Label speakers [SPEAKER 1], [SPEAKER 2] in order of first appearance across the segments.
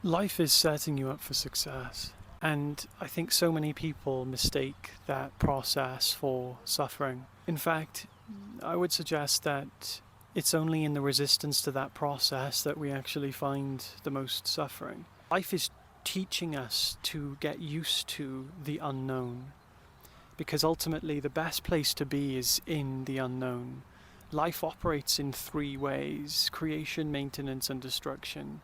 [SPEAKER 1] Life is setting you up for success. And I think so many people mistake that process for suffering. In fact, I would suggest that it's only in the resistance to that process that we actually find the most suffering. Life is teaching us to get used to the unknown, because ultimately the best place to be is in the unknown. Life operates in three ways: creation, maintenance, and destruction.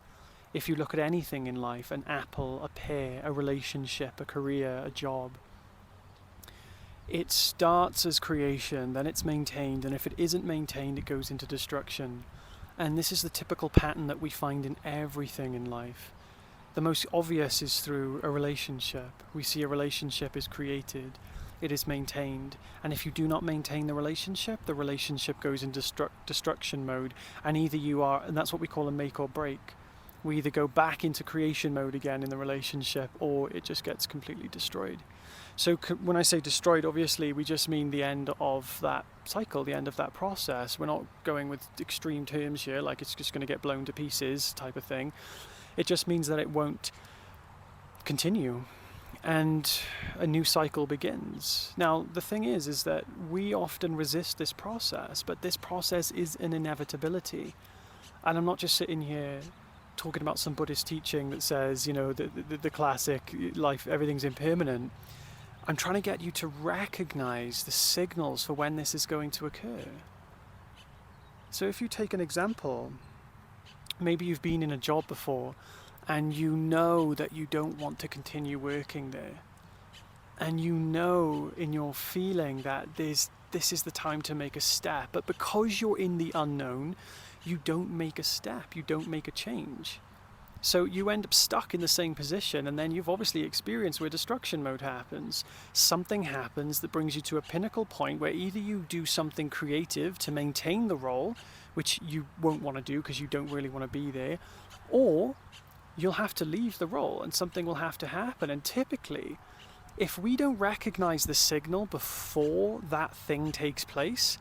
[SPEAKER 1] If you look at anything in life, an apple, a pear, a relationship, a career, a job, it starts as creation, then it's maintained, and if it isn't maintained, it goes into destruction. And this is the typical pattern that we find in everything in life. The most obvious is through a relationship. We see a relationship is created, it is maintained, and if you do not maintain the relationship goes into destruction mode, and either you are, and that's what we call a make or break. We either go back into creation mode again in the relationship, or it just gets completely destroyed. So when I say destroyed, obviously we just mean the end of that cycle, the end of that process. We're not going with extreme terms here, like it's just going to get blown to pieces type of thing. It just means that it won't continue, and a new cycle begins. Now, the thing is that we often resist this process, but this process is an inevitability. And I'm not just sitting here talking about some Buddhist teaching that says, the classic life, everything's impermanent. I'm trying to get you to recognize the signals for when this is going to occur. So if you take an example, maybe you've been in a job before and you know that you don't want to continue working there. And you know in your feeling that this is the time to make a step. But because you're in the unknown, you don't make a step, you don't make a change. So you end up stuck in the same position, and then you've obviously experienced where destruction mode happens. Something happens that brings you to a pinnacle point where either you do something creative to maintain the role, which you won't want to do because you don't really want to be there, or you'll have to leave the role and something will have to happen. And typically, if we don't recognize the signal before that thing takes place,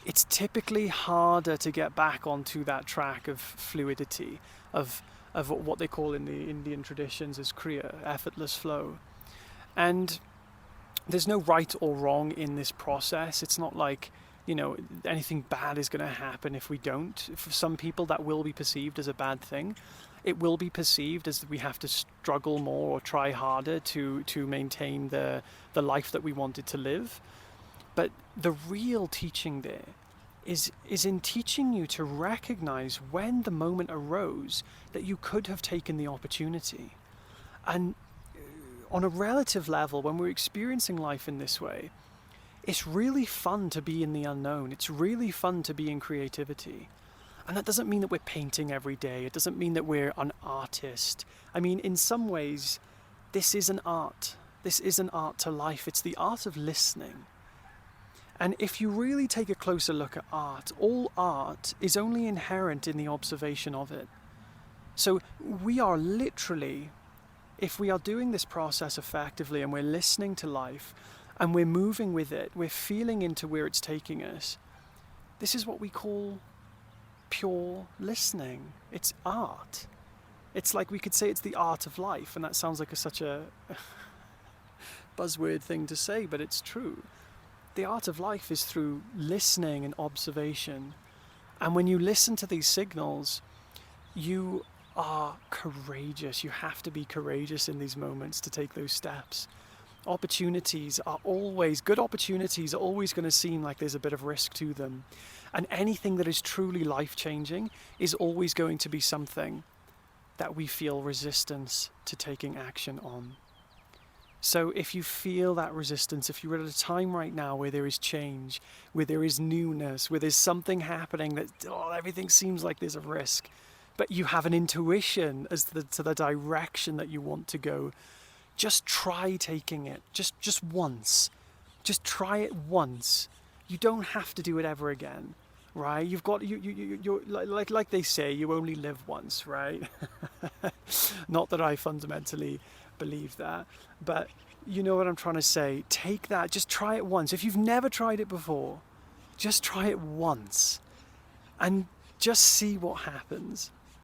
[SPEAKER 1] it's typically harder to get back onto that track of fluidity, of what they call in the Indian traditions as kriya, effortless flow. And there's no right or wrong in this process. It's not like, anything bad is going to happen if we don't. For some people, that will be perceived as a bad thing. It will be perceived as we have to struggle more or try harder to maintain the life that we wanted to live. But the real teaching there is in teaching you to recognize when the moment arose that you could have taken the opportunity. And on a relative level, when we're experiencing life in this way, it's really fun to be in the unknown. It's really fun to be in creativity. And that doesn't mean that we're painting every day. It doesn't mean that we're an artist. I mean, in some ways, this is an art. This is an art to life. It's the art of listening. And if you really take a closer look at art, all art is only inherent in the observation of it. So we are literally, if we are doing this process effectively and we're listening to life and we're moving with it, we're feeling into where it's taking us, this is what we call pure listening. It's art. It's like we could say it's the art of life, and that sounds like such a buzzword thing to say, but it's true. The art of life is through listening and observation. And when you listen to these signals, you are courageous. You have to be courageous in these moments to take those steps. Good opportunities are always going to seem like there's a bit of risk to them. And anything that is truly life-changing is always going to be something that we feel resistance to taking action on. So if you feel that resistance, if you're at a time right now where there is change, where there is newness, where there's something happening that everything seems like there's a risk, but you have an intuition as to the direction that you want to go, just try taking it, just once. Just try it once. You don't have to do it ever again, right? You've got you're like they say, you only live once, right? Not that I fundamentally believe that, but you know what I'm trying to say. Take that, just try it once. If you've never tried it before, just try it once and just see what happens.